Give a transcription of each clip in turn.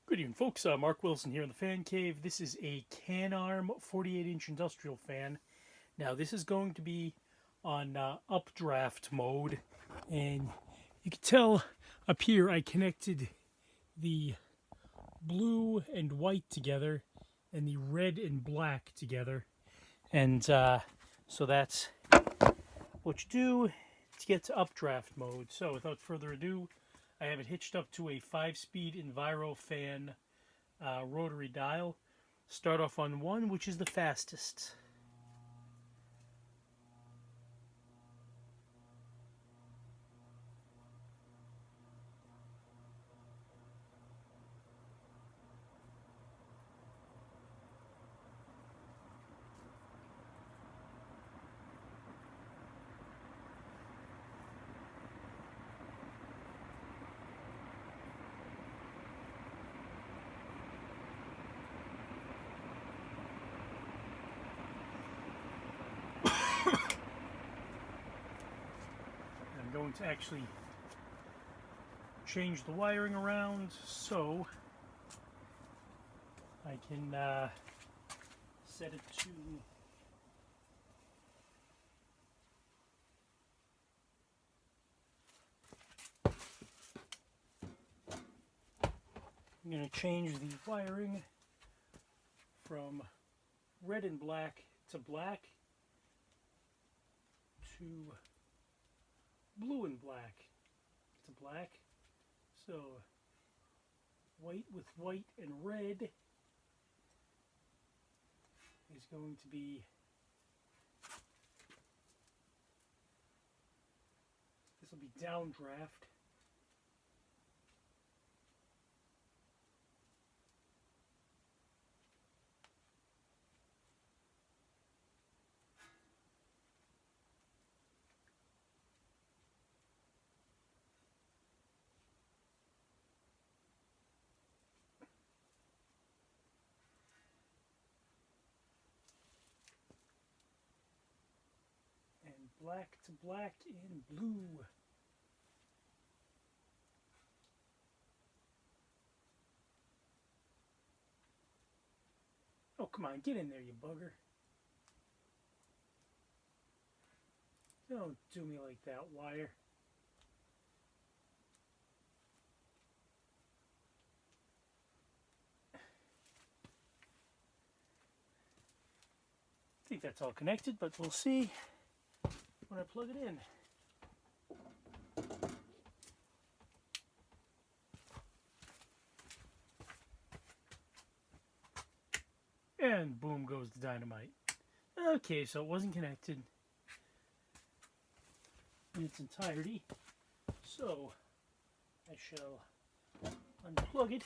Good evening, folks. Mark Wilson here in the Fan Cave. This is a Canarm 48-inch industrial fan. Now, this is going to be on updraft mode, and you can tell up here I connected the blue and white together and the red and black together. And so that's what you do to get to updraft mode. So without further ado, I have it hitched up to a 5-speed Enviro fan rotary dial. Start off on 1, which is the fastest. I'm going to actually change the wiring around so I can set it to I'm going to change the wiring from red and black to black to blue and black to black. So white with white and red is going to be this will be downdraft. Black to black and blue. Oh, come on, get in there, you bugger. Don't do me like that, wire. I think that's all connected, but we'll see when I plug it in. And boom goes the dynamite. Okay, so it wasn't connected in its entirety. So I shall unplug it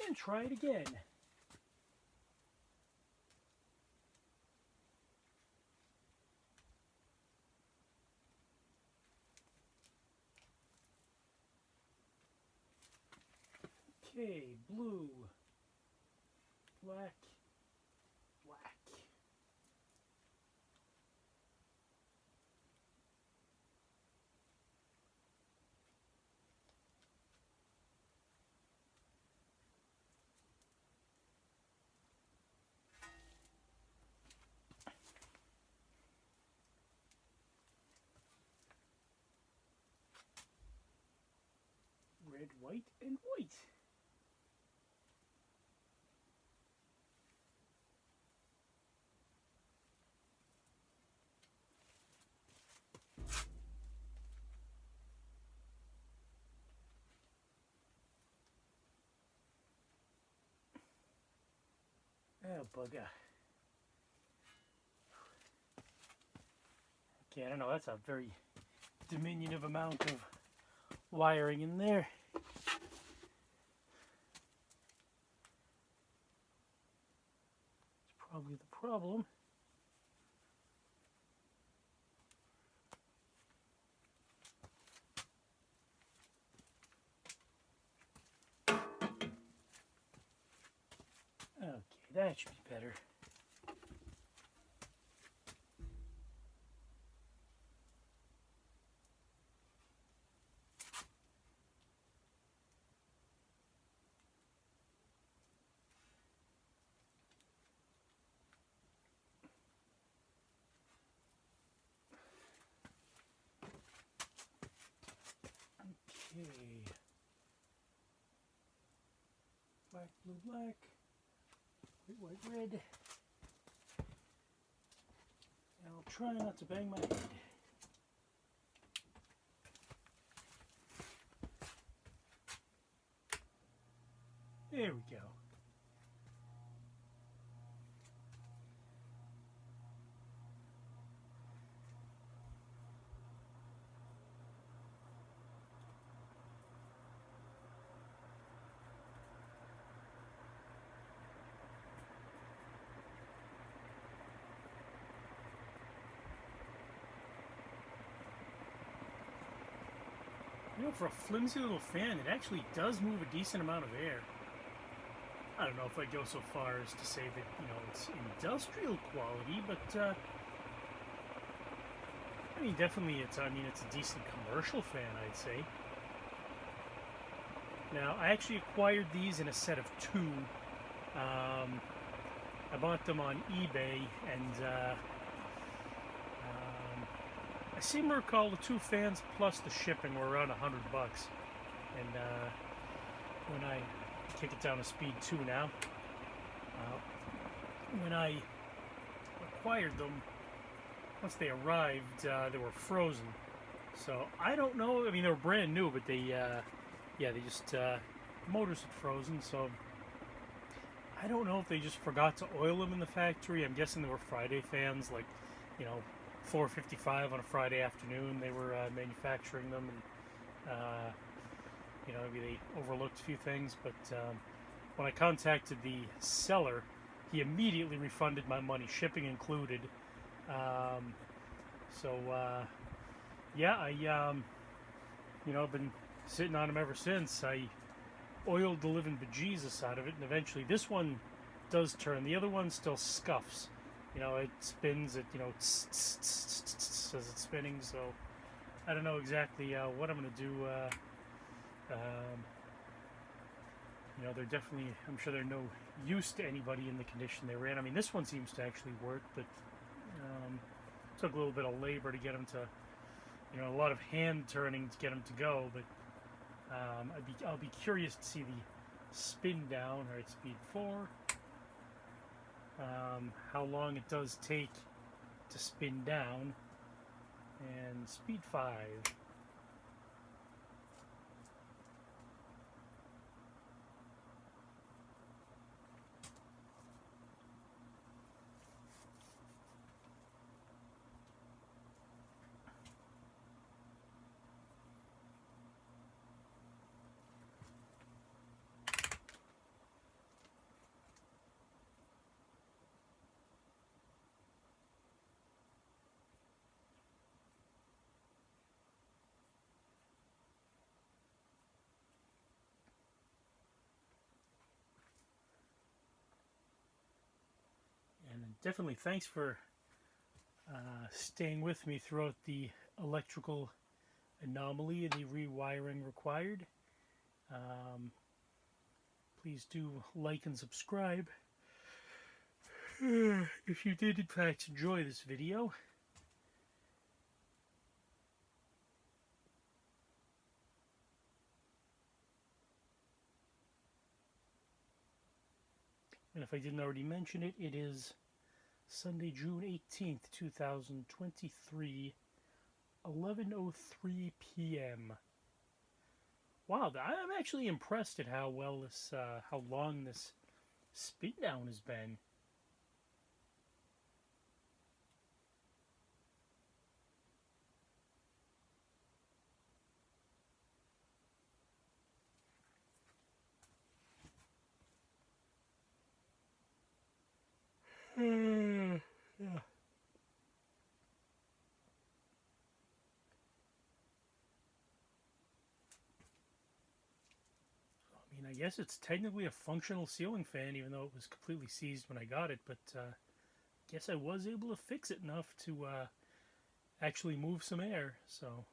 and try it again. Okay, blue, black, black. Red, white, and white. Oh, bugger. Okay, I don't know, that's a very diminutive amount of wiring in there. It's probably the problem. Okay, that should be better. Black, blue, black. White, white, red. And I'll try not to bang my head. There we go. You know, for a flimsy little fan, it actually does move a decent amount of air. I don't know if I'd go so far as to say that, you know, it's industrial quality, but, I mean, definitely it's a decent commercial fan, I'd say. Now, I actually acquired these in a set of two. I bought them on eBay, and, I seem to recall the two fans plus the shipping were around $100. And when I kick it down to speed 2 now, when I acquired them, once they arrived, they were frozen. So I don't know. I mean, they were brand new, but they just the motors had frozen. So I don't know if they just forgot to oil them in the factory. I'm guessing they were Friday fans, like, you know, 4:55 on a Friday afternoon. They were manufacturing them, and you know, maybe they overlooked a few things. But when I contacted the seller, he immediately refunded my money, shipping included. Yeah, you know, I've been sitting on them ever since. I oiled the living bejesus out of it, and eventually this one does turn. The other one still scuffs. You know, it spins, it, you know, as it's spinning, so I don't know exactly what I'm going to do. You know, they're definitely, I'm sure they're no use to anybody in the condition they were in. I mean, this one seems to actually work, but took a little bit of labor to get them to, you know, a lot of hand turning to get them to go, but I'll be curious to see the spin down. All right, speed 4. How long it does take to spin down, and speed 5. And definitely thanks for staying with me throughout the electrical anomaly and the rewiring required. Please do like and subscribe if you did in fact enjoy this video. And if I didn't already mention it, it is Sunday, June 18th, 2023, 11:03 p.m. Wow, I'm actually impressed at how well this, how long this spin down has been. Yeah. I mean, I guess it's technically a functional ceiling fan, even though it was completely seized when I got it, but I guess I was able to fix it enough to actually move some air, so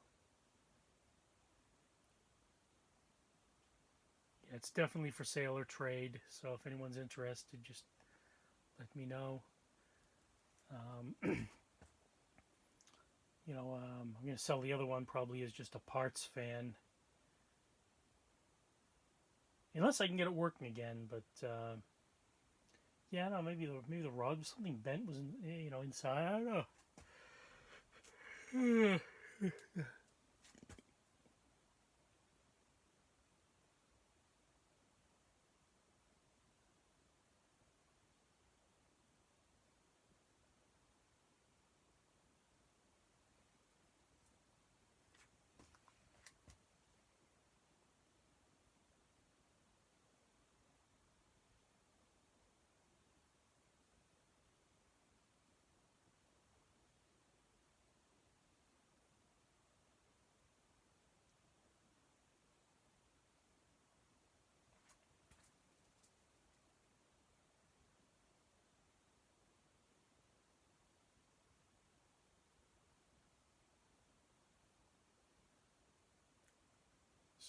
yeah, it's definitely for sale or trade, so if anyone's interested, just let me know. You know, I'm going to sell the other one probably as just a parts fan. unless I can get it working again. But yeah, I don't know, maybe the rug, something bent was inside. I don't know.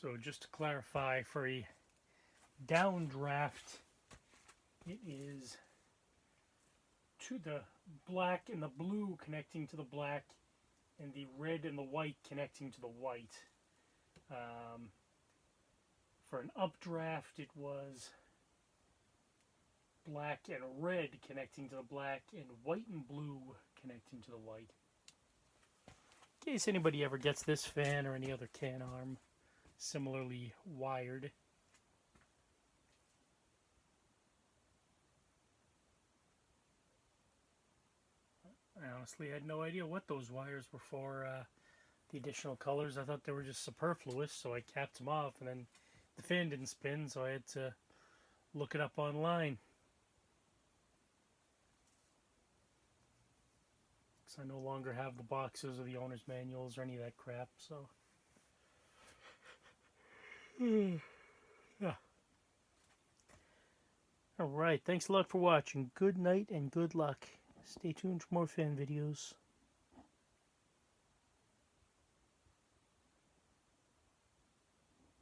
So just to clarify, for a downdraft, it is to the black and the blue connecting to the black, and the red and the white connecting to the white. For an updraft, it was black and red connecting to the black, and white and blue connecting to the white. In case anybody ever gets this fan or any other Canarm similarly wired. I honestly had no idea what those wires were for, the additional colors. I thought they were just superfluous, so I capped them off, and then the fan didn't spin, so I had to look it up online. Because I no longer have the boxes or the owner's manuals or any of that crap, so. Yeah. Alright, thanks a lot for watching. Good night and good luck. Stay tuned for more fan videos.